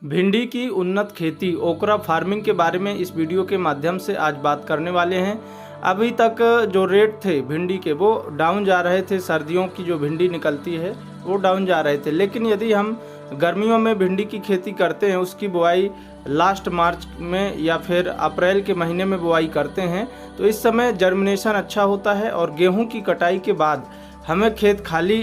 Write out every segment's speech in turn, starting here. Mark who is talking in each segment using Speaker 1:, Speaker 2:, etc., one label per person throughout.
Speaker 1: भिंडी की उन्नत खेती ओकरा फार्मिंग के बारे में इस वीडियो के माध्यम से आज बात करने वाले हैं। अभी तक जो रेट थे भिंडी के वो डाउन जा रहे थे। सर्दियों की जो भिंडी निकलती है वो डाउन जा रहे थे, लेकिन यदि हम गर्मियों में भिंडी की खेती करते हैं, उसकी बुआई लास्ट मार्च में या फिर अप्रैल के महीने में बुआई करते हैं, तो इस समय जर्मिनेशन अच्छा होता है और गेहूं की कटाई के बाद हमें खेत खाली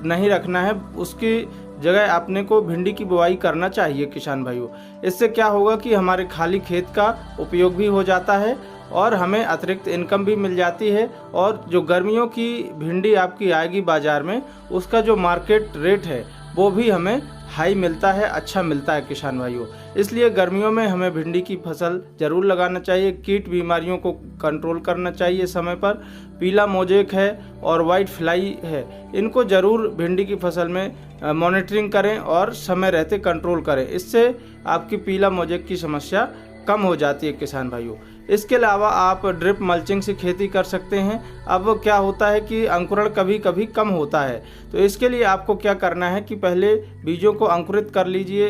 Speaker 1: नहीं रखना है, उसकी जगह आपने को भिंडी की बुआई करना चाहिए किसान भाइयों। इससे क्या होगा कि हमारे खाली खेत का उपयोग भी हो जाता है और हमें अतिरिक्त इनकम भी मिल जाती है, और जो गर्मियों की भिंडी आपकी आएगी बाज़ार में, उसका जो मार्केट रेट है वो भी हमें हाई मिलता है, अच्छा मिलता है किसान भाइयों। इसलिए गर्मियों में हमें भिंडी की फसल ज़रूर लगाना चाहिए। कीट बीमारियों को कंट्रोल करना चाहिए समय पर। पीला मोजेक है और वाइट फ्लाई है, इनको ज़रूर भिंडी की फसल में मॉनिटरिंग करें और समय रहते कंट्रोल करें। इससे आपकी पीला मोजेक की समस्या कम हो जाती है किसान भाइयों। इसके अलावा आप ड्रिप मल्चिंग से खेती कर सकते हैं। अब क्या होता है कि अंकुरण कभी कभी कम होता है, तो इसके लिए आपको क्या करना है कि पहले बीजों को अंकुरित कर लीजिए,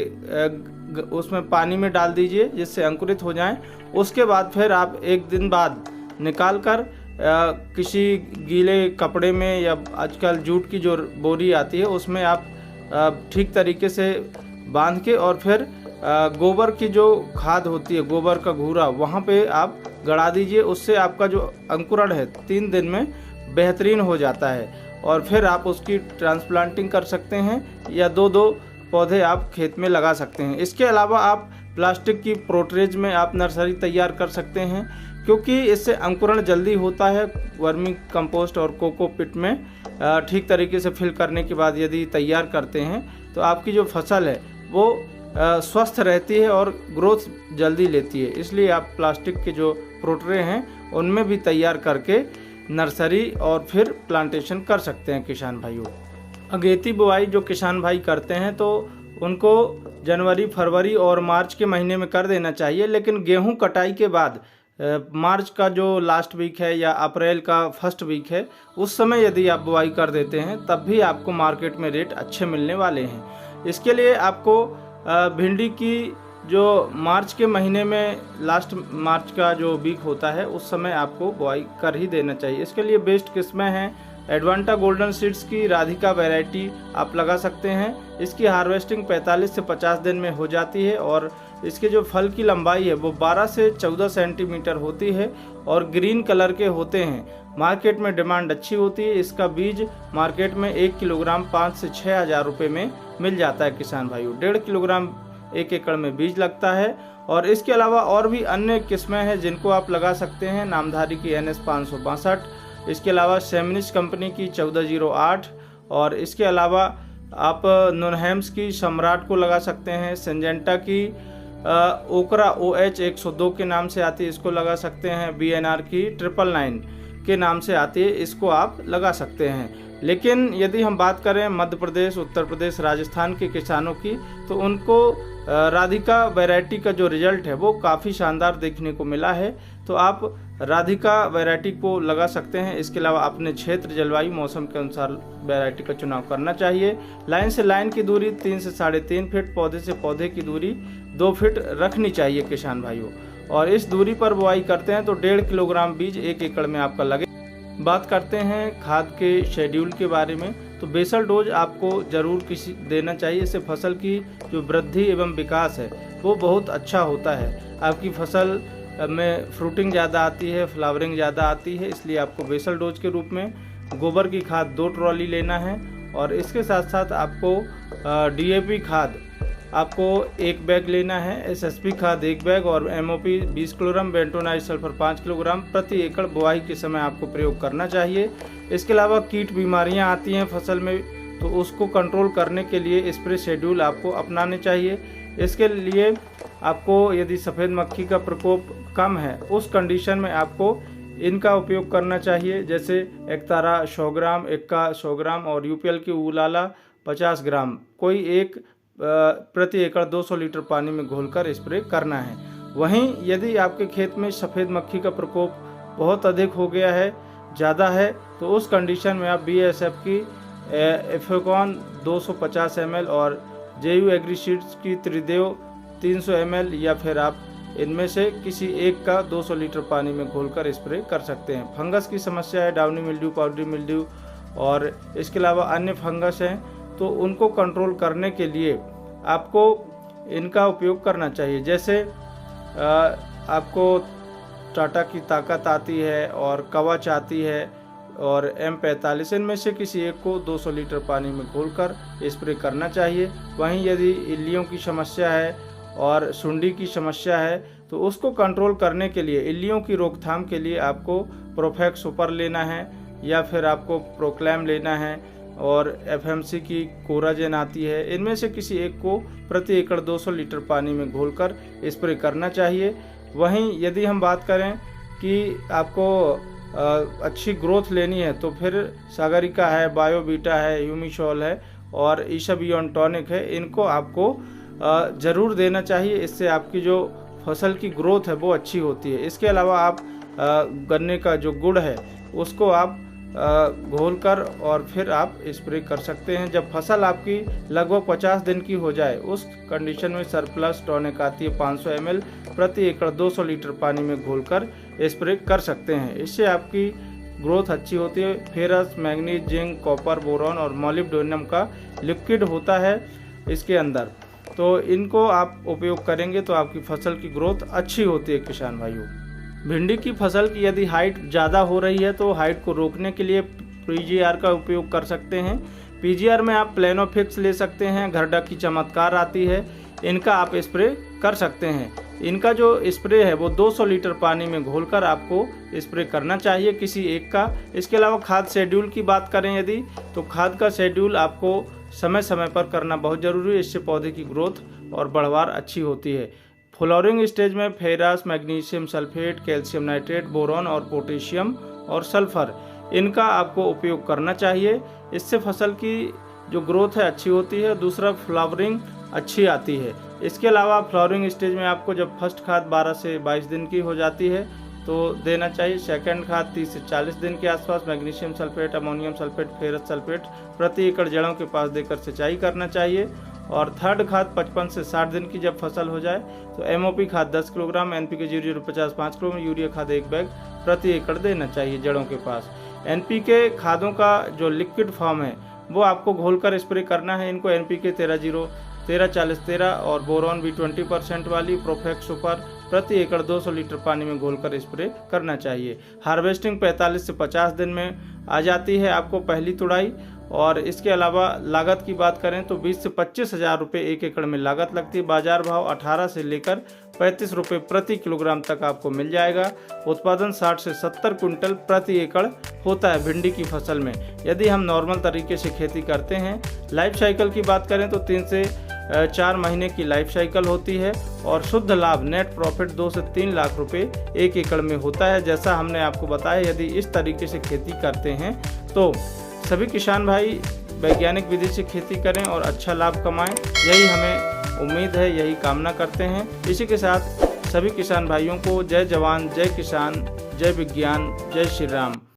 Speaker 1: उसमें पानी में डाल दीजिए जिससे अंकुरित हो जाएं। उसके बाद फिर आप एक दिन बाद निकाल कर किसी गीले कपड़े में या आजकल जूट की जो बोरी आती है उसमें आप ठीक तरीके से बांध के और फिर गोबर की जो खाद होती है, गोबर का घूरा, वहाँ पे आप गड़ा दीजिए। उससे आपका जो अंकुरण है 3 दिन में बेहतरीन हो जाता है और फिर आप उसकी ट्रांसप्लांटिंग कर सकते हैं या 2-2 पौधे आप खेत में लगा सकते हैं। इसके अलावा आप प्लास्टिक की प्रोट्रेज में आप नर्सरी तैयार कर सकते हैं, क्योंकि इससे अंकुरण जल्दी होता है। वर्मी कंपोस्ट और कोकोपीट में ठीक तरीके से फिल करने के बाद यदि तैयार करते हैं तो आपकी जो फसल है वो स्वस्थ रहती है और ग्रोथ जल्दी लेती है। इसलिए आप प्लास्टिक के जो प्रोट्रे हैं उनमें भी तैयार करके नर्सरी और फिर प्लांटेशन कर सकते हैं किसान भाइयों। अगेती बुआई जो किसान भाई करते हैं तो उनको जनवरी, फरवरी और मार्च के महीने में कर देना चाहिए, लेकिन गेहूं कटाई के बाद मार्च का जो लास्ट वीक है या अप्रैल का फर्स्ट वीक है, उस समय यदि आप बुआई कर देते हैं तब भी आपको मार्केट में रेट अच्छे मिलने वाले हैं। इसके लिए आपको भिंडी की जो मार्च के महीने में लास्ट मार्च का जो वीक होता है उस समय आपको बुआई कर ही देना चाहिए। इसके लिए बेस्ट किस्में हैं एडवांटा गोल्डन सीड्स की राधिका वैरायटी आप लगा सकते हैं। इसकी हार्वेस्टिंग 45 से 50 दिन में हो जाती है और इसके जो फल की लंबाई है वो 12 से 14 सेंटीमीटर होती है और ग्रीन कलर के होते हैं। मार्केट में डिमांड अच्छी होती है। इसका बीज मार्केट में 1 किलोग्राम 5 से 6 हज़ार रुपये में मिल जाता है किसान भाइयों। 1.5 किलोग्राम 1 एकड़ में बीज लगता है। और इसके अलावा और भी अन्य किस्में हैं जिनको आप लगा सकते हैं। नामधारी की NS 562, इसके अलावा सेमिनिस कंपनी की 1408, और इसके अलावा आप नोनहैम्स की सम्राट को लगा सकते हैं। सिंजेंटा की ओकरा OH 102 के नाम से आती है, इसको लगा सकते हैं। BNR की 999 के नाम से आती है, इसको आप लगा सकते हैं। लेकिन यदि हम बात करें मध्य प्रदेश, उत्तर प्रदेश, राजस्थान के किसानों की, तो उनको राधिका वैरायटी का जो रिजल्ट है वो काफ़ी शानदार देखने को मिला है, तो आप राधिका वैरायटी को लगा सकते हैं। इसके अलावा अपने क्षेत्र, जलवायु, मौसम के अनुसार वैरायटी का चुनाव करना चाहिए। लाइन से लाइन की दूरी 3 से 3.5 फीट, पौधे से पौधे की दूरी 2 फीट रखनी चाहिए किसान भाइयों। और इस दूरी पर बुआई करते हैं तो 1.5 किलोग्राम बीज 1 एकड़ में आपका लगे। बात करते हैं खाद के शेड्यूल के बारे में, तो बेसल डोज आपको ज़रूर किसी देना चाहिए। इससे फसल की जो वृद्धि एवं विकास है वो बहुत अच्छा होता है। आपकी फसल में फ्रूटिंग ज़्यादा आती है, फ्लावरिंग ज़्यादा आती है, इसलिए आपको बेसल डोज के रूप में गोबर की खाद 2 ट्रॉली लेना है। और इसके साथ साथ आपको DAP खाद आपको 1 बैग लेना है, SSP खाद 1 बैग और MOP 20 kilogram, bentonite sulphur 5 kilogram प्रति एकड़ बुआई के समय आपको प्रयोग करना चाहिए। इसके अलावा कीट बीमारियां आती हैं फसल में, तो उसको कंट्रोल करने के लिए स्प्रे शेड्यूल आपको अपनाने चाहिए। इसके लिए आपको यदि सफ़ेद मक्खी का प्रकोप कम है उस कंडीशन में आपको इनका उपयोग करना चाहिए, जैसे एकतारा 100 ग्राम, एक्का 100 ग्राम और UPL की उलाला 50 ग्राम, कोई एक प्रति एकड़ 200 लीटर पानी में घोलकर स्प्रे करना है। वहीं यदि आपके खेत में सफ़ेद मक्खी का प्रकोप बहुत अधिक हो गया है, ज़्यादा है, तो उस कंडीशन में आप BASF की एफेकॉन 250 ml और JU एग्रीसीड्स की त्रिदेव 300 ml या फिर आप इनमें से किसी एक का 200 लीटर पानी में घोलकर स्प्रे कर सकते हैं। फंगस की समस्या है, डाउनी मिल्ड्यू, पाउडरी मिल्ड्यू और इसके अलावा अन्य फंगस हैं, तो उनको कंट्रोल करने के लिए आपको इनका उपयोग करना चाहिए। जैसे आपको टाटा की ताकत आती है और कवच आती है और M45, इनमें से किसी एक को 200 लीटर पानी में घोलकर स्प्रे करना चाहिए। वहीं यदि इल्लियों की समस्या है और सुंडी की समस्या है तो उसको कंट्रोल करने के लिए, इल्लियों की रोकथाम के लिए आपको प्रोफेक्स सुपर लेना है या फिर आपको प्रोक्लेम लेना है और FMC की कोराजेन आती है। इनमें से किसी एक को प्रति एकड़ 200 लीटर पानी में घोलकर स्प्रे करना चाहिए। वहीं यदि हम बात करें कि आपको अच्छी ग्रोथ लेनी है तो फिर सागरिका है, बायोबीटा है, ह्यूमिशॉल है और ईशाबियन टॉनिक है, इनको आपको ज़रूर देना चाहिए। इससे आपकी जो फसल की ग्रोथ है वो अच्छी होती है। इसके अलावा आप गन्ने का जो गुड़ है उसको आप घोलकर और फिर आप स्प्रे कर सकते हैं। जब फसल आपकी लगभग 50 दिन की हो जाए उस कंडीशन में सरप्लस टॉनिक आती है 500 ml प्रति एकड़ 200 लीटर पानी में घोलकर स्प्रे कर सकते हैं। इससे आपकी ग्रोथ अच्छी होती है। Ferrous, manganese, zinc, copper, boron और मॉलिब्डेनम का लिक्विड होता है इसके अंदर, तो इनको आप उपयोग करेंगे तो आपकी फसल की ग्रोथ अच्छी होती है। किसान भाइयों, भिंडी की फसल की यदि हाइट ज़्यादा हो रही है तो हाइट को रोकने के लिए PGR का उपयोग कर सकते हैं। PGR में आप प्लेनोफिक्स ले सकते हैं, घरडा की चमत्कार आती है, इनका आप स्प्रे कर सकते हैं। इनका जो स्प्रे है वो 200 लीटर पानी में घोलकर आपको स्प्रे करना चाहिए किसी एक का। इसके अलावा खाद शेड्यूल की बात करें यदि, तो खाद का शेड्यूल आपको समय समय पर करना बहुत ज़रूरी है। इससे पौधे की ग्रोथ और बढ़वार अच्छी होती है। फ्लावरिंग स्टेज में ferrous, magnesium sulphate, calcium nitrate, boron और पोटेशियम और सल्फर, इनका आपको उपयोग करना चाहिए। इससे फसल की जो ग्रोथ है अच्छी होती है। दूसरा, फ्लावरिंग अच्छी आती है। इसके अलावा फ्लावरिंग स्टेज में आपको जब फर्स्ट खाद 12 से 22 दिन की हो जाती है तो देना चाहिए। सेकंड खाद 30 से 40 दिन के आसपास magnesium sulphate, ammonium sulphate, ferrous sulphate प्रति एकड़ जड़ों के पास देकर सिंचाई करना चाहिए। और थर्ड खाद 55 से 60 दिन की जब फसल हो जाए तो MOP खाद 10 किलोग्राम, NPK 0.50 5 किलोग्राम, यूरिया खाद 1 बैग प्रति एकड़ देना चाहिए जड़ों के पास। NPK खादों का जो लिक्विड फॉर्म है वो आपको घोलकर स्प्रे करना है। इनको NPK 13-0, 13-40-13 और बोरॉन भी 20% वाली प्रोफेक्स सुपर प्रति एकड़ 200 लीटर पानी में घोलकर स्प्रे करना चाहिए। हार्वेस्टिंग 45 से 50 दिन में आ जाती है आपको पहली तुड़ाई। और इसके अलावा लागत की बात करें तो 20 से 25 हज़ार रुपये 1 एकड़ में लागत लगती है। बाजार भाव 18 से लेकर 35 रुपये प्रति किलोग्राम तक आपको मिल जाएगा। उत्पादन 60 से 70 कुंटल प्रति एकड़ होता है भिंडी की फसल में यदि हम नॉर्मल तरीके से खेती करते हैं। लाइफ साइकिल की बात करें तो 3 से 4 महीने की लाइफ साइकिल होती है और शुद्ध लाभ नेट प्रॉफिट 2 से 3 लाख रुपए 1 एकड़ में होता है। जैसा हमने आपको बताया, यदि इस तरीके से खेती करते हैं तो सभी किसान भाई वैज्ञानिक विधि से खेती करें और अच्छा लाभ कमाएं, यही हमें उम्मीद है, यही कामना करते हैं। इसी के साथ सभी किसान भाइयों को जय जवान, जय किसान, जय विज्ञान, जय श्री राम।